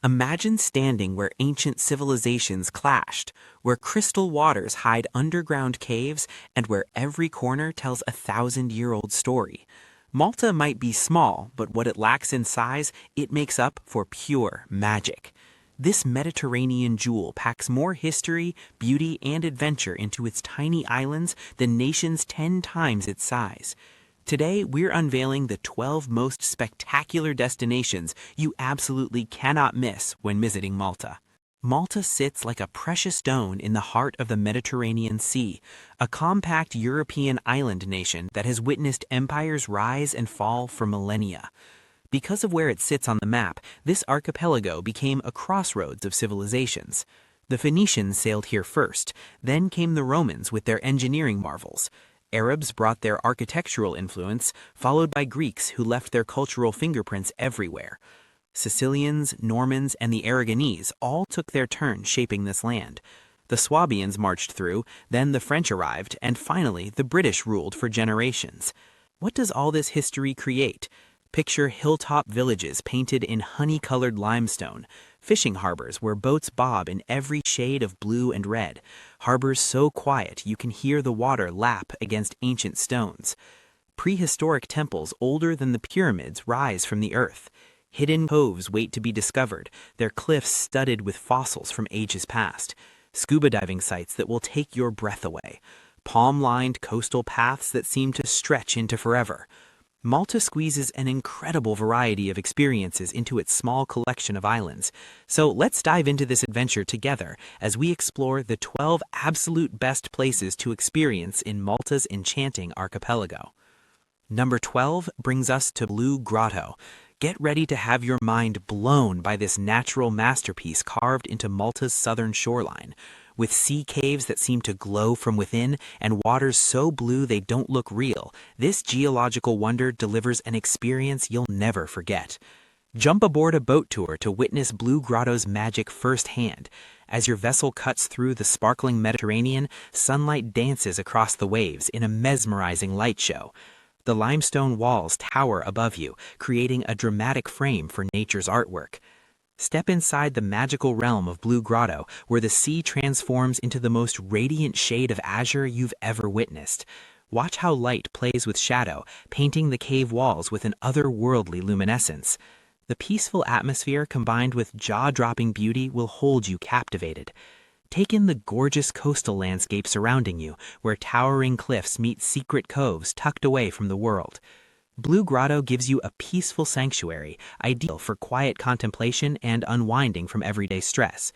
Imagine standing where ancient civilizations clashed, where crystal waters hide underground caves, and where every corner tells a thousand-year-old story. Malta might be small, but what it lacks in size, it makes up for pure magic. This Mediterranean jewel packs more history, beauty, and adventure into its tiny islands than nations 10 times its size. Today, we're unveiling the 12 most spectacular destinations you absolutely cannot miss when visiting Malta. Malta sits like a precious stone in the heart of the Mediterranean Sea, a compact European island nation that has witnessed empires rise and fall for millennia. Because of where it sits on the map, this archipelago became a crossroads of civilizations. The Phoenicians sailed here first, then came the Romans with their engineering marvels. Arabs brought their architectural influence, followed by Greeks who left their cultural fingerprints everywhere. Sicilians, Normans, and the Aragonese all took their turn shaping this land. The Swabians marched through, then the French arrived, and finally the British ruled for generations. What does all this history create? Picture hilltop villages painted in honey-colored limestone, fishing harbors where boats bob in every shade of blue and red, harbors so quiet you can hear the water lap against ancient stones. Prehistoric temples older than the pyramids rise from the earth. Hidden coves wait to be discovered, their cliffs studded with fossils from ages past. Scuba diving sites that will take your breath away. Palm-lined coastal paths that seem to stretch into forever. Malta squeezes an incredible variety of experiences into its small collection of islands. So let's dive into this adventure together as we explore the 12 absolute best places to experience in Malta's enchanting archipelago. Number 12 brings us to Blue Grotto. Get ready to have your mind blown by this natural masterpiece carved into Malta's southern shoreline. With sea caves that seem to glow from within and waters so blue they don't look real, this geological wonder delivers an experience you'll never forget. Jump aboard a boat tour to witness Blue Grotto's magic firsthand. As your vessel cuts through the sparkling Mediterranean, sunlight dances across the waves in a mesmerizing light show. The limestone walls tower above you, creating a dramatic frame for nature's artwork. Step inside the magical realm of Blue Grotto, where the sea transforms into the most radiant shade of azure you've ever witnessed. Watch how light plays with shadow, painting the cave walls with an otherworldly luminescence. The peaceful atmosphere combined with jaw-dropping beauty will hold you captivated. Take in the gorgeous coastal landscape surrounding you, where towering cliffs meet secret coves tucked away from the world. Blue Grotto gives you a peaceful sanctuary, ideal for quiet contemplation and unwinding from everyday stress.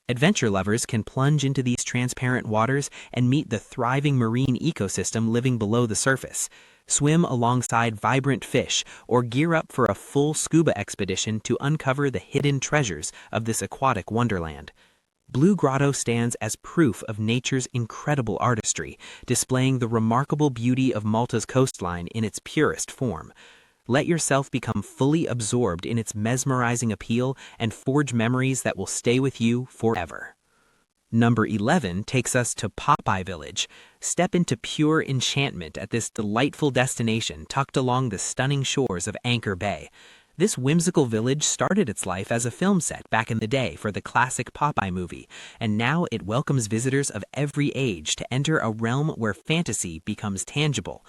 Adventure lovers can plunge into these transparent waters and meet the thriving marine ecosystem living below the surface. Swim alongside vibrant fish or gear up for a full scuba expedition to uncover the hidden treasures of this aquatic wonderland. Blue Grotto stands as proof of nature's incredible artistry, displaying the remarkable beauty of Malta's coastline in its purest form. Let yourself become fully absorbed in its mesmerizing appeal and forge memories that will stay with you forever. Number 11 takes us to Popeye Village. Step into pure enchantment at this delightful destination tucked along the stunning shores of Anchor Bay. This whimsical village started its life as a film set back in the day for the classic Popeye movie, and now it welcomes visitors of every age to enter a realm where fantasy becomes tangible.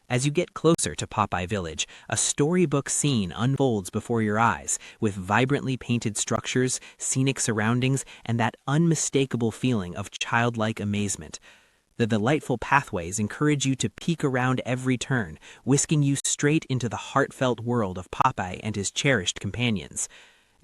As you get closer to Popeye Village, a storybook scene unfolds before your eyes, with vibrantly painted structures, scenic surroundings, and that unmistakable feeling of childlike amazement. The delightful pathways encourage you to peek around every turn, whisking you straight into the heartfelt world of Popeye and his cherished companions.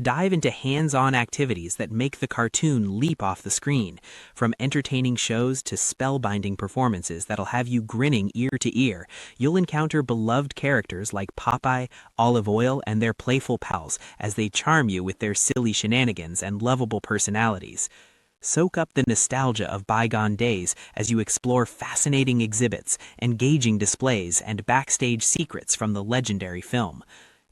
Dive into hands-on activities that make the cartoon leap off the screen, from entertaining shows to spellbinding performances that'll have you grinning ear to ear. You'll encounter beloved characters like Popeye, Olive Oil, and their playful pals as they charm you with their silly shenanigans and lovable personalities. Soak up the nostalgia of bygone days as you explore fascinating exhibits, engaging displays, and backstage secrets from the legendary film.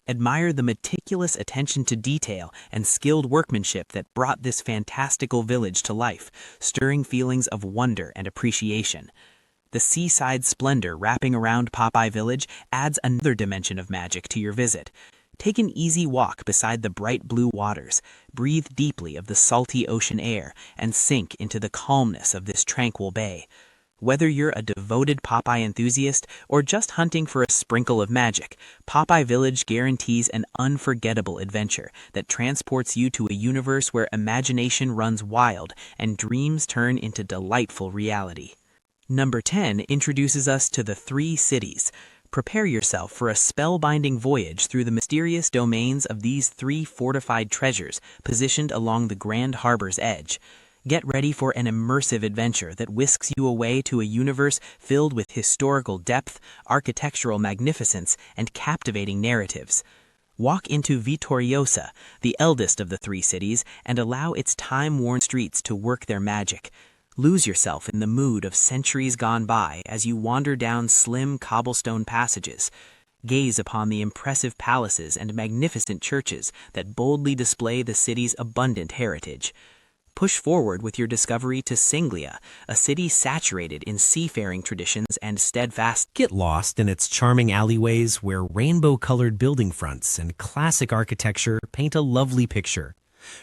Admire the meticulous attention to detail and skilled workmanship that brought this fantastical village to life, stirring feelings of wonder and appreciation. The seaside splendor wrapping around Popeye Village adds another dimension of magic to your visit. Take an easy walk beside the bright blue waters, breathe deeply of the salty ocean air, and sink into the calmness of this tranquil bay. Whether you're a devoted Popeye enthusiast or just hunting for a sprinkle of magic, Popeye Village guarantees an unforgettable adventure that transports you to a universe where imagination runs wild and dreams turn into delightful reality. Number 10 introduces us to the three cities. Prepare yourself for a spellbinding voyage through the mysterious domains of these three fortified treasures positioned along the Grand Harbor's edge. Get ready for an immersive adventure that whisks you away to a universe filled with historical depth, architectural magnificence, and captivating narratives. Walk into Vittoriosa, the eldest of the three cities, and allow its time-worn streets to work their magic. Lose yourself in the mood of centuries gone by as you wander down slim cobblestone passages. Gaze upon the impressive palaces and magnificent churches that boldly display the city's abundant heritage. Push forward with your discovery to Singlia, a city saturated in seafaring traditions and steadfast. Get lost in its charming alleyways where rainbow-colored building fronts and classic architecture paint a lovely picture.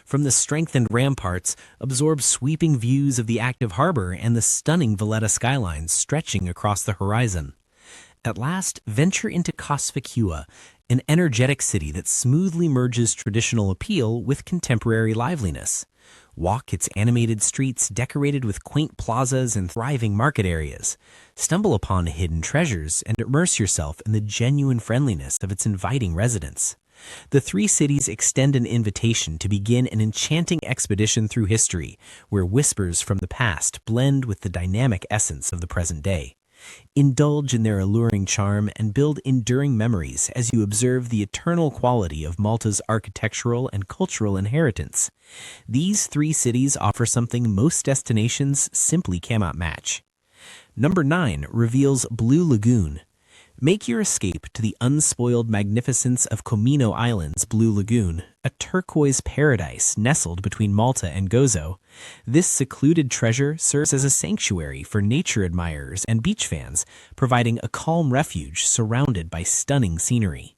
From the strengthened ramparts, absorb sweeping views of the active harbor and the stunning Valletta skylines stretching across the horizon. At last, venture into Cosfecua, an energetic city that smoothly merges traditional appeal with contemporary liveliness. Walk its animated streets decorated with quaint plazas and thriving market areas. Stumble upon hidden treasures and immerse yourself in the genuine friendliness of its inviting residents. The three cities extend an invitation to begin an enchanting expedition through history, where whispers from the past blend with the dynamic essence of the present day. Indulge in their alluring charm and build enduring memories as you observe the eternal quality of Malta's architectural and cultural inheritance. These three cities offer something most destinations simply cannot match. Number 9 reveals Blue Lagoon. Make your escape to the unspoiled magnificence of Comino Island's Blue Lagoon, a turquoise paradise nestled between Malta and Gozo. This secluded treasure serves as a sanctuary for nature admirers and beach fans, providing a calm refuge surrounded by stunning scenery.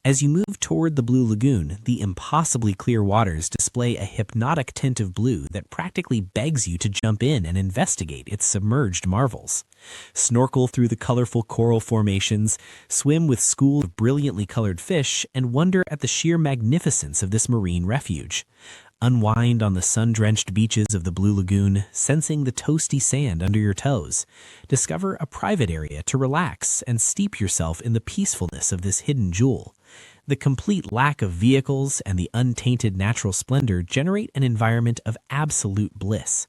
As you move toward the Blue Lagoon, the impossibly clear waters display a hypnotic tint of blue that practically begs you to jump in and investigate its submerged marvels. Snorkel through the colorful coral formations, swim with schools of brilliantly colored fish, and wonder at the sheer magnificence of this marine refuge. Unwind on the sun-drenched beaches of the Blue Lagoon, sensing the toasty sand under your toes. Discover a private area to relax and steep yourself in the peacefulness of this hidden jewel. The complete lack of vehicles and the untainted natural splendor generate an environment of absolute bliss.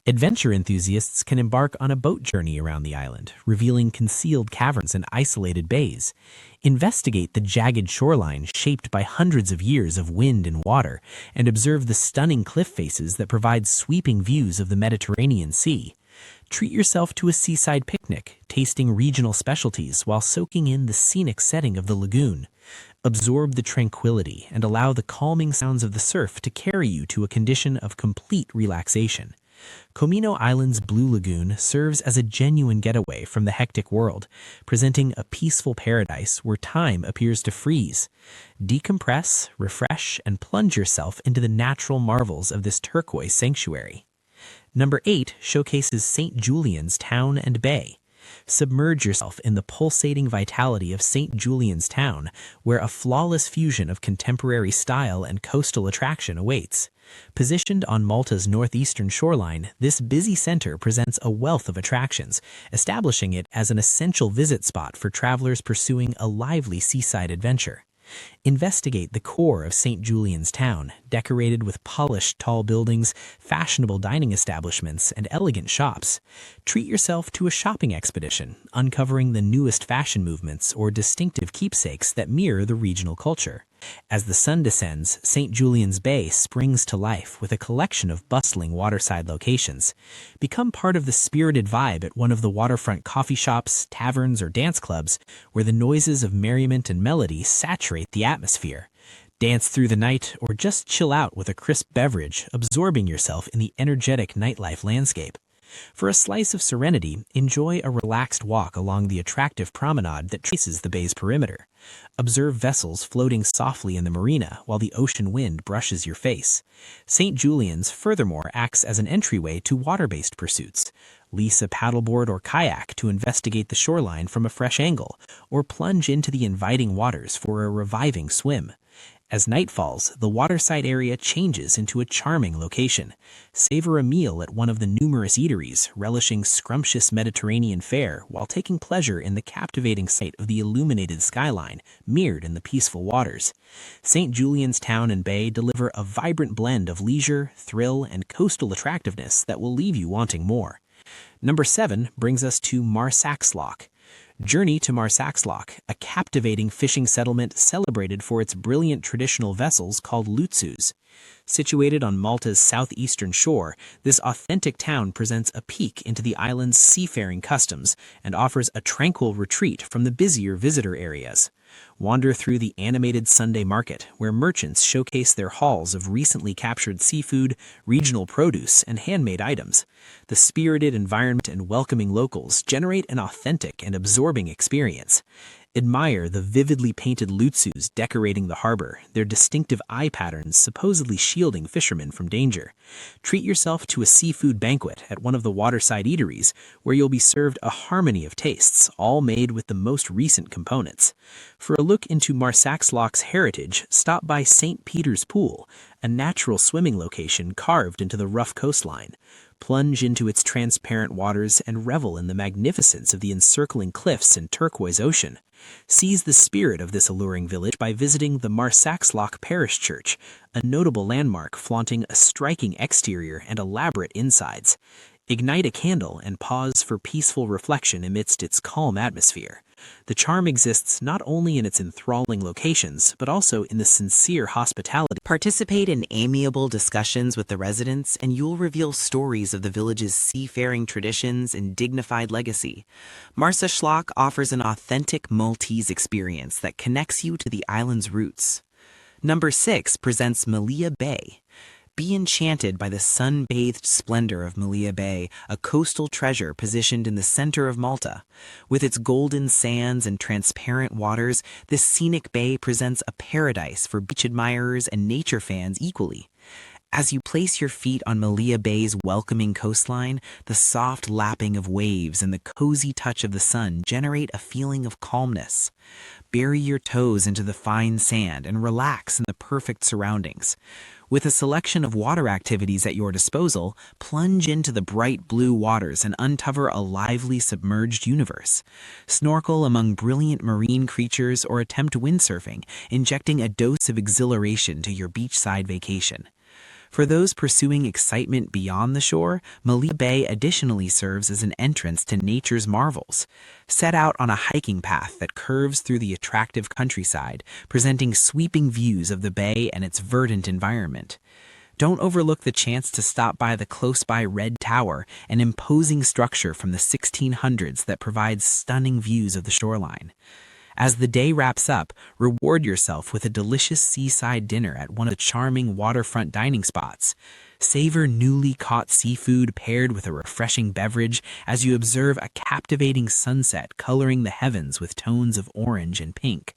Adventure enthusiasts can embark on a boat journey around the island, revealing concealed caverns and isolated bays. Investigate the jagged shoreline shaped by hundreds of years of wind and water, and observe the stunning cliff faces that provide sweeping views of the Mediterranean Sea. Treat yourself to a seaside picnic, tasting regional specialties while soaking in the scenic setting of the lagoon. Absorb the tranquility and allow the calming sounds of the surf to carry you to a condition of complete relaxation. Comino Island's Blue Lagoon serves as a genuine getaway from the hectic world, presenting a peaceful paradise where time appears to freeze. Decompress, refresh, and plunge yourself into the natural marvels of this turquoise sanctuary. Number 8 showcases St. Julian's Town and Bay. Submerge yourself in the pulsating vitality of St. Julian's Town, where a flawless fusion of contemporary style and coastal attraction awaits. Positioned on Malta's northeastern shoreline, this busy center presents a wealth of attractions, establishing it as an essential visit spot for travelers pursuing a lively seaside adventure. Investigate the core of St. Julian's Town, decorated with polished tall buildings, fashionable dining establishments, and elegant shops. Treat yourself to a shopping expedition, uncovering the newest fashion movements or distinctive keepsakes that mirror the regional culture. As the sun descends, St. Julian's Bay springs to life with a collection of bustling waterside locations. Become part of the spirited vibe at one of the waterfront coffee shops, taverns, or dance clubs, where the noises of merriment and melody saturate the atmosphere. Dance through the night or just chill out with a crisp beverage, absorbing yourself in the energetic nightlife landscape. For a slice of serenity, enjoy a relaxed walk along the attractive promenade that traces the bay's perimeter. Observe vessels floating softly in the marina while the ocean wind brushes your face. St. Julian's, furthermore, acts as an entryway to water-based pursuits. Lease a paddleboard or kayak to investigate the shoreline from a fresh angle, or plunge into the inviting waters for a reviving swim. As night falls, the waterside area changes into a charming location. Savor a meal at one of the numerous eateries, relishing scrumptious Mediterranean fare while taking pleasure in the captivating sight of the illuminated skyline mirrored in the peaceful waters. St. Julian's Town and Bay deliver a vibrant blend of leisure, thrill, and coastal attractiveness that will leave you wanting more. Number 7 brings us to Marsaxlokk. Journey to Marsaxlokk, a captivating fishing settlement celebrated for its brilliant traditional vessels called lutsus. Situated on Malta's southeastern shore, this authentic town presents a peek into the island's seafaring customs and offers a tranquil retreat from the busier visitor areas. Wander through the animated Sunday market, where merchants showcase their hauls of recently captured seafood, regional produce, and handmade items. The spirited environment and welcoming locals generate an authentic and absorbing experience. Admire the vividly painted lutsus decorating the harbor, their distinctive eye patterns supposedly shielding fishermen from danger. Treat yourself to a seafood banquet at one of the waterside eateries, where you'll be served a harmony of tastes, all made with the most recent components. For a look into Marsaxlokk's heritage, stop by St. Peter's Pool, a natural swimming location carved into the rough coastline. Plunge into its transparent waters and revel in the magnificence of the encircling cliffs and turquoise ocean. Seize the spirit of this alluring village by visiting the Marsaxlokk Parish Church, a notable landmark flaunting a striking exterior and elaborate insides. Ignite a candle and pause for peaceful reflection amidst its calm atmosphere. The charm exists not only in its enthralling locations, but also in the sincere hospitality. Participate in amiable discussions with the residents, and you'll reveal stories of the village's seafaring traditions and dignified legacy. Marsaxlokk offers an authentic Maltese experience that connects you to the island's roots. Number 6 presents Mellieha Bay. Be enchanted by the sun-bathed splendor of Mellieha Bay, a coastal treasure positioned in the center of Malta. With its golden sands and transparent waters, this scenic bay presents a paradise for beach admirers and nature fans equally. As you place your feet on Mellieha Bay's welcoming coastline, the soft lapping of waves and the cozy touch of the sun generate a feeling of calmness. Bury your toes into the fine sand and relax in the perfect surroundings. With a selection of water activities at your disposal, plunge into the bright blue waters and uncover a lively submerged universe. Snorkel among brilliant marine creatures or attempt windsurfing, injecting a dose of exhilaration to your beachside vacation. For those pursuing excitement beyond the shore, Mellieha Bay additionally serves as an entrance to nature's marvels. Set out on a hiking path that curves through the attractive countryside, presenting sweeping views of the bay and its verdant environment. Don't overlook the chance to stop by the close-by Red Tower, an imposing structure from the 1600s that provides stunning views of the shoreline. As the day wraps up, reward yourself with a delicious seaside dinner at one of the charming waterfront dining spots. Savor newly caught seafood paired with a refreshing beverage as you observe a captivating sunset coloring the heavens with tones of orange and pink.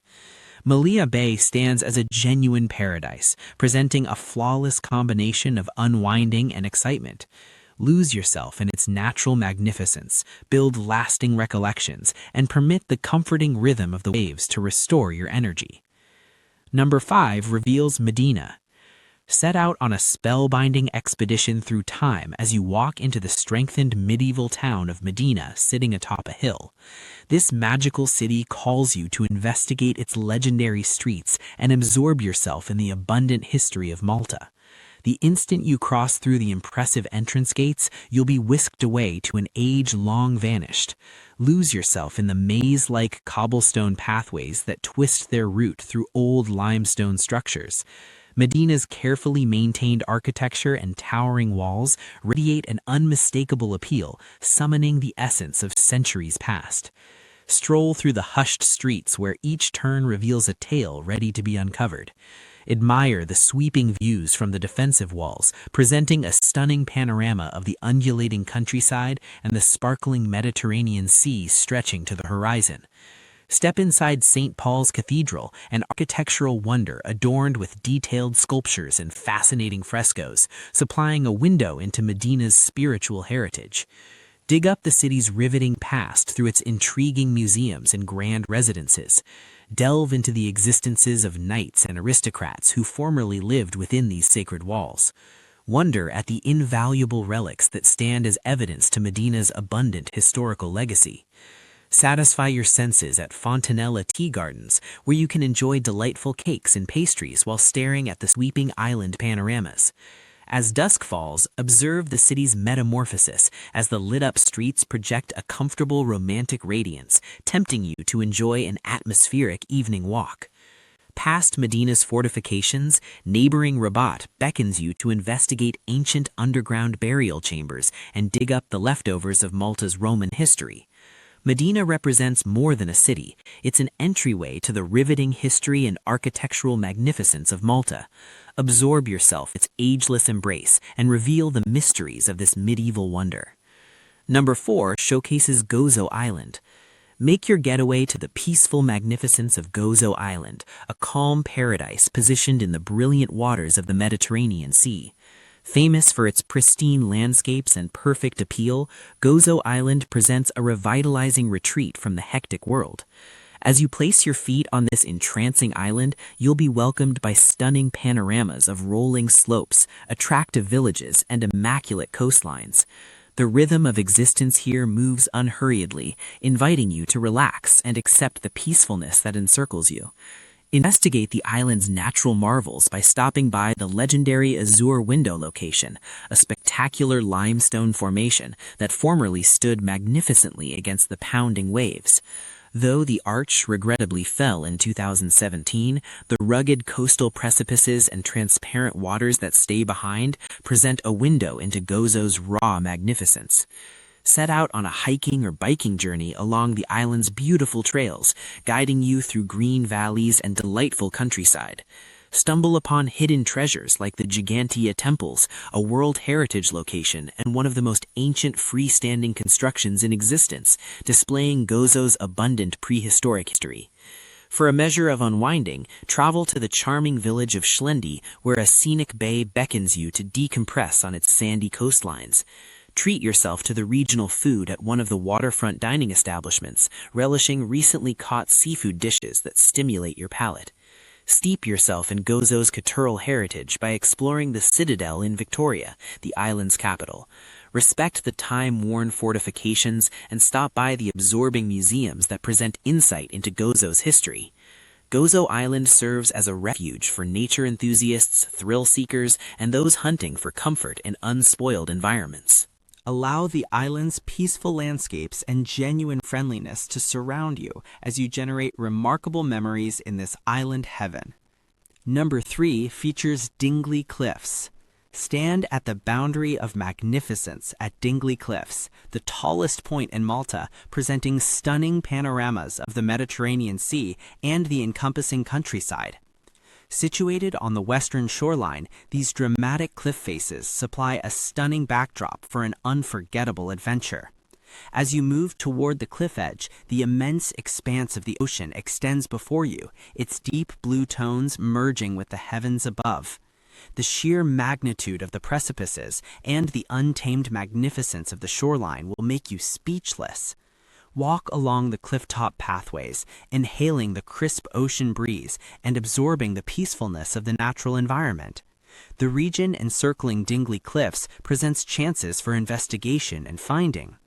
Mellieha Bay stands as a genuine paradise, presenting a flawless combination of unwinding and excitement. Lose yourself in its natural magnificence, build lasting recollections, and permit the comforting rhythm of the waves to restore your energy. Number 5 reveals Medina. Set out on a spellbinding expedition through time as you walk into the strengthened medieval town of Medina sitting atop a hill. This magical city calls you to investigate its legendary streets and absorb yourself in the abundant history of Malta. The instant you cross through the impressive entrance gates, you'll be whisked away to an age long vanished. Lose yourself in the maze-like cobblestone pathways that twist their route through old limestone structures. Medina's carefully maintained architecture and towering walls radiate an unmistakable appeal, summoning the essence of centuries past. Stroll through the hushed streets where each turn reveals a tale ready to be uncovered. Admire the sweeping views from the defensive walls, presenting a stunning panorama of the undulating countryside and the sparkling Mediterranean Sea stretching to the horizon. Step inside St. Paul's Cathedral, an architectural wonder adorned with detailed sculptures and fascinating frescoes, supplying a window into Medina's spiritual heritage. Dig up the city's riveting past through its intriguing museums and grand residences. Delve into the existences of knights and aristocrats who formerly lived within these sacred walls. Wonder at the invaluable relics that stand as evidence to Medina's abundant historical legacy. Satisfy your senses at Fontanella Tea Gardens, where you can enjoy delightful cakes and pastries while staring at the sweeping island panoramas. As dusk falls, observe the city's metamorphosis as the lit-up streets project a comfortable romantic radiance, tempting you to enjoy an atmospheric evening walk. Past Medina's fortifications, neighboring Rabat beckons you to investigate ancient underground burial chambers and dig up the leftovers of Malta's Roman history. Medina represents more than a city. It's an entryway to the riveting history and architectural magnificence of Malta. Absorb yourself its ageless embrace and reveal the mysteries of this medieval wonder. Number 4 showcases Gozo Island. Make your getaway to the peaceful magnificence of Gozo Island, a calm paradise positioned in the brilliant waters of the Mediterranean Sea. Famous for its pristine landscapes and perfect appeal, Gozo Island presents a revitalizing retreat from the hectic world. As you place your feet on this entrancing island, you'll be welcomed by stunning panoramas of rolling slopes, attractive villages, and immaculate coastlines. The rhythm of existence here moves unhurriedly, inviting you to relax and accept the peacefulness that encircles you. Investigate the island's natural marvels by stopping by the legendary Azure Window location, a spectacular limestone formation that formerly stood magnificently against the pounding waves. Though the arch regrettably fell in 2017, the rugged coastal precipices and transparent waters that stay behind present a window into Gozo's raw magnificence. Set out on a hiking or biking journey along the island's beautiful trails, guiding you through green valleys and delightful countryside. Stumble upon hidden treasures like the Gigantia Temples, a World Heritage location and one of the most ancient freestanding constructions in existence, displaying Gozo's abundant prehistoric history. For a measure of unwinding, travel to the charming village of Schlendi, where a scenic bay beckons you to decompress on its sandy coastlines. Treat yourself to the regional food at one of the waterfront dining establishments, relishing recently caught seafood dishes that stimulate your palate. Steep yourself in Gozo's cultural heritage by exploring the Citadel in Victoria, the island's capital. Respect the time-worn fortifications and stop by the absorbing museums that present insight into Gozo's history. Gozo Island serves as a refuge for nature enthusiasts, thrill seekers, and those hunting for comfort in unspoiled environments. Allow the island's peaceful landscapes and genuine friendliness to surround you as you generate remarkable memories in this island heaven. Number 3 features Dingli Cliffs. Stand at the boundary of magnificence at Dingli Cliffs, the tallest point in Malta, presenting stunning panoramas of the Mediterranean Sea and the encompassing countryside. Situated on the western shoreline, these dramatic cliff faces supply a stunning backdrop for an unforgettable adventure. As you move toward the cliff edge, the immense expanse of the ocean extends before you, its deep blue tones merging with the heavens above. The sheer magnitude of the precipices and the untamed magnificence of the shoreline will make you speechless. Walk along the clifftop pathways, inhaling the crisp ocean breeze and absorbing the peacefulness of the natural environment. The region encircling Dingli Cliffs presents chances for investigation and finding.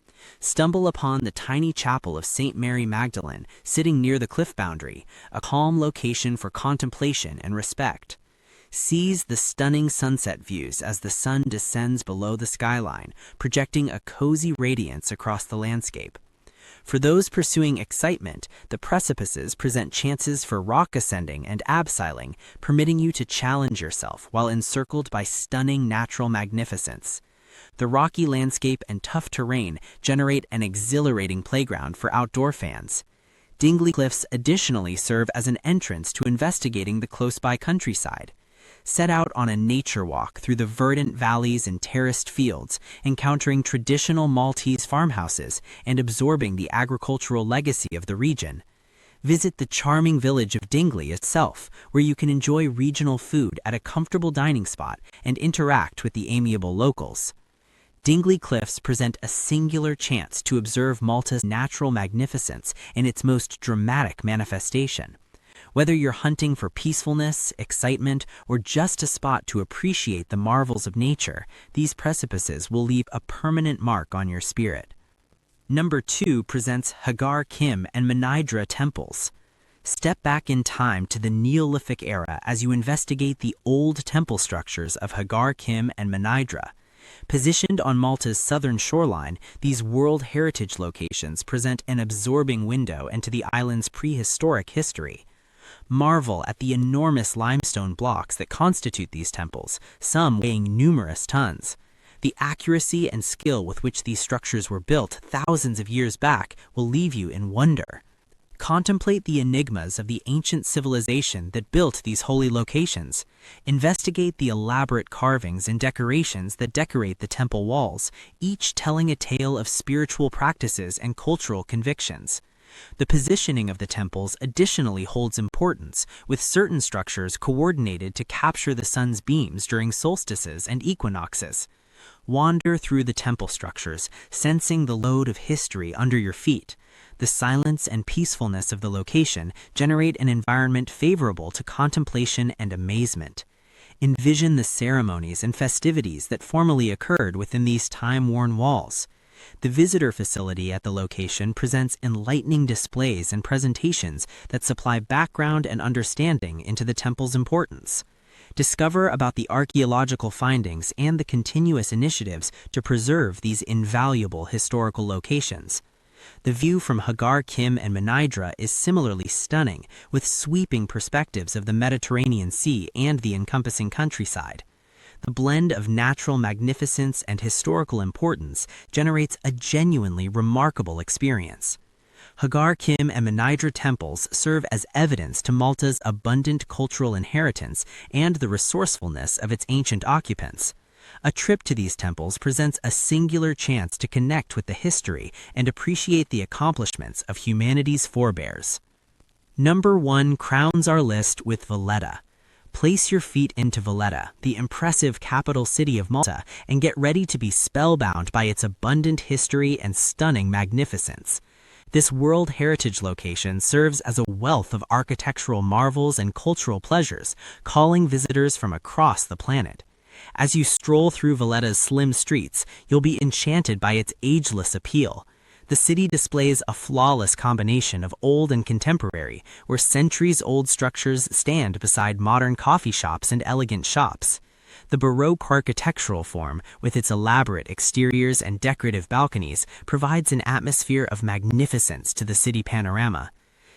Stumble upon the tiny chapel of St. Mary Magdalene, sitting near the cliff boundary, a calm location for contemplation and respect. Seize the stunning sunset views as the sun descends below the skyline, projecting a cozy radiance across the landscape. For those pursuing excitement, the precipices present chances for rock ascending and abseiling, permitting you to challenge yourself while encircled by stunning natural magnificence. The rocky landscape and tough terrain generate an exhilarating playground for outdoor fans. Dingli Cliffs additionally serve as an entrance to investigating the close-by countryside. Set out on a nature walk through the verdant valleys and terraced fields, encountering traditional Maltese farmhouses and absorbing the agricultural legacy of the region. Visit the charming village of Dingli itself, where you can enjoy regional food at a comfortable dining spot and interact with the amiable locals. Dingli Cliffs present a singular chance to observe Malta's natural magnificence in its most dramatic manifestation. Whether you're hunting for peacefulness, excitement, or just a spot to appreciate the marvels of nature, these precipices will leave a permanent mark on your spirit. Number 2 presents Hagar Kim and Menidra temples. Step back in time to the Neolithic era as you investigate the old temple structures of Hagar Kim and Menidra. Positioned on Malta's southern shoreline, these World Heritage locations present an absorbing window into the island's prehistoric history. Marvel at the enormous limestone blocks that constitute these temples, some weighing numerous tons. The accuracy and skill with which these structures were built thousands of years back will leave you in wonder. Contemplate the enigmas of the ancient civilization that built these holy locations. Investigate the elaborate carvings and decorations that decorate the temple walls, each telling a tale of spiritual practices and cultural convictions. The positioning of the temples additionally holds importance, with certain structures coordinated to capture the sun's beams during solstices and equinoxes. Wander through the temple structures, sensing the load of history under your feet. The silence and peacefulness of the location generate an environment favorable to contemplation and amazement. Envision the ceremonies and festivities that formerly occurred within these time-worn walls. The visitor facility at the location presents enlightening displays and presentations that supply background and understanding into the temple's importance. Discover about the archaeological findings and the continuous initiatives to preserve these invaluable historical locations. The view from Hagar Kim and Menidra is similarly stunning, with sweeping perspectives of the Mediterranean Sea and the encompassing countryside. The blend of natural magnificence and historical importance generates a genuinely remarkable experience. Hagar Kim and Menidra temples serve as evidence to Malta's abundant cultural inheritance and the resourcefulness of its ancient occupants. A trip to these temples presents a singular chance to connect with the history and appreciate the accomplishments of humanity's forebears. Number 1 crowns our list with Valletta. Place your feet into Valletta, the impressive capital city of Malta, and get ready to be spellbound by its abundant history and stunning magnificence. This World Heritage location serves as a wealth of architectural marvels and cultural pleasures, calling visitors from across the planet. As you stroll through Valletta's slim streets, you'll be enchanted by its ageless appeal. The city displays a flawless combination of old and contemporary, where centuries-old structures stand beside modern coffee shops and elegant shops. The Baroque architectural form, with its elaborate exteriors and decorative balconies, provides an atmosphere of magnificence to the city panorama.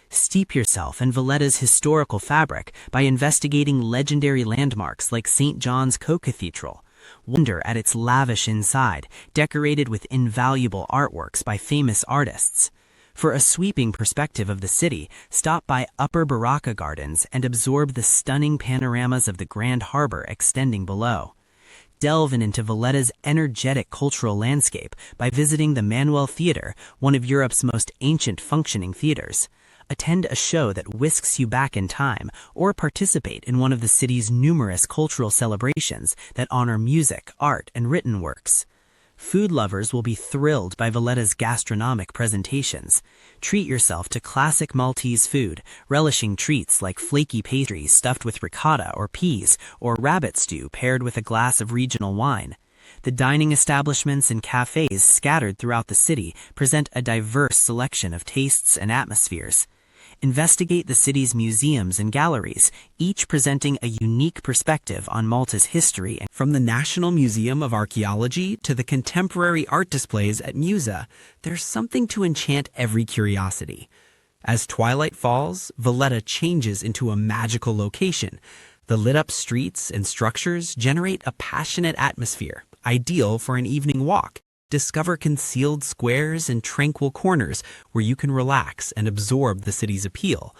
Steep yourself in Valletta's historical fabric by investigating legendary landmarks like St. John's Co-Cathedral. Wonder at its lavish inside, decorated with invaluable artworks by famous artists. For a sweeping perspective of the city, stop by Upper Baraka Gardens and absorb the stunning panoramas of the Grand Harbor extending below. Delve into Valletta's energetic cultural landscape by visiting the Manuel Theatre, one of Europe's most ancient functioning theaters. Attend a show that whisks you back in time, or participate in one of the city's numerous cultural celebrations that honor music, art, and written works. Food lovers will be thrilled by Valletta's gastronomic presentations. Treat yourself to classic Maltese food, relishing treats like flaky pastries stuffed with ricotta or peas, or rabbit stew paired with a glass of regional wine. The dining establishments and cafes scattered throughout the city present a diverse selection of tastes and atmospheres. Investigate the city's museums and galleries, each presenting a unique perspective on Malta's history. From the National Museum of Archaeology to the contemporary art displays at Musa, there's something to enchant every curiosity. As twilight falls, Valletta changes into a magical location. The lit-up streets and structures generate a passionate atmosphere, ideal for an evening walk. Discover concealed squares and tranquil corners where you can relax and absorb the city's appeal.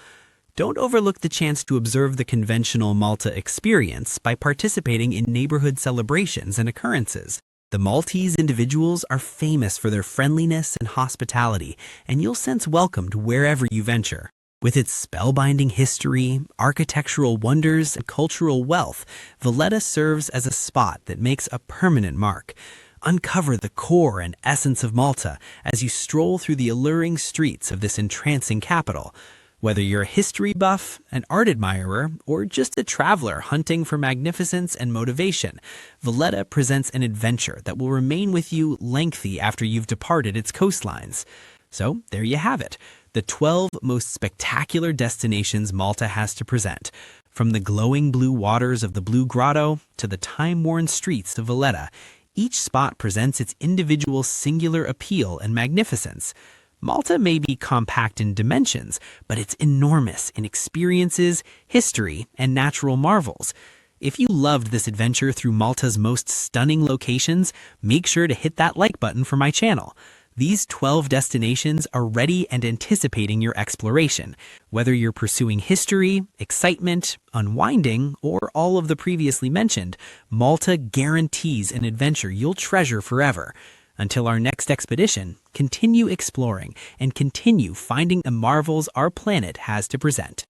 Don't overlook the chance to observe the conventional Malta experience by participating in neighborhood celebrations and occurrences. The Maltese individuals are famous for their friendliness and hospitality, and you'll sense welcomed wherever you venture. With its spellbinding history, architectural wonders, and cultural wealth, Valletta serves as a spot that makes a permanent mark. Uncover the core and essence of Malta as you stroll through the alluring streets of this entrancing capital. Whether you're a history buff, an art admirer, or just a traveler hunting for magnificence and motivation, Valletta presents an adventure that will remain with you lengthy after you've departed its coastlines. So there you have it, the 12 most spectacular destinations Malta has to present. From the glowing blue waters of the Blue Grotto to the time-worn streets of Valletta, each spot presents its individual singular appeal and magnificence. Malta may be compact in dimensions, but it's enormous in experiences, history, and natural marvels. If you loved this adventure through Malta's most stunning locations, make sure to hit that like button for my channel. These 12 destinations are ready and anticipating your exploration. Whether you're pursuing history, excitement, unwinding, or all of the previously mentioned, Malta guarantees an adventure you'll treasure forever. Until our next expedition, continue exploring and continue finding the marvels our planet has to present.